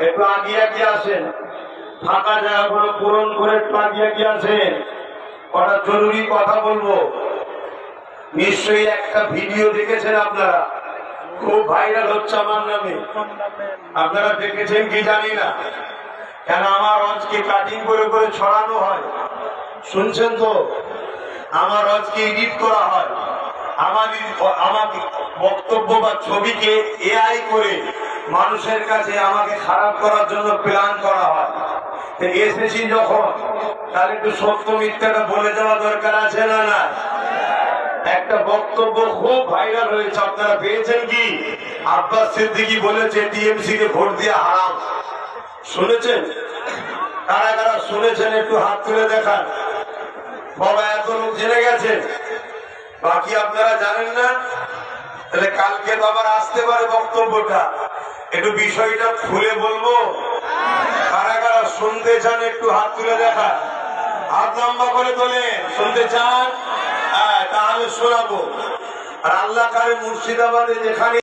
একটু আগিয়ে আগিয়ে আসেন, ফাঁকা জায়গাগুলো পূরণ করে একটু আগিয়ে আগিয়ে আসেন। কটা জরুরি কথা বলবো। নিশ্চয়ই একটা ভিডিও দেখেছেন আপনারা, খুব ভাইরাল হচ্ছে আমার নামে। আপনারা দেখেছেন কি জানি না, কেন আমার রজকে কাটিং করে করে ছড়ানো হয়, শুনছেন তো? আমার রজকে এডিট করা হয়, আমাকে বক্তব্য বা ছবিকে এআই করে মানুষের কাছে আমাকে খারাপ করার জন্য প্ল্যান করা হয়। এসেছি যখন, তাহলে একটু সত্য মিথ্যাটা বলে দেওয়া দরকার আছে না? না, একটা বক্তব্য খুব ভাইরাল হয়েছে, আপনারা পেয়েছেন কি? আব্বাস সিদ্দিকী বলেছে টিএমসি কে ভোট দিয়ে হারাম। শুনেছেন? কারা কারা শুনেছেন একটু হাত তুলে দেখান। বাবা, এত লোক জেনে গেছে, বাকি আপনারা জানেন না? তাহলে কালকে তো আবার আসতে পারে বক্তব্যটা, একটু বিষয়টা খুলে বলবো। কারা কারা শুনতে চান একটু হাত তুলে দেখা, হাত লম্বা করে তোলে। শুনতে চান? তাহলে শোনাবো। আর আল্লাহ কারে মুর্শিদাবাদে যেখানে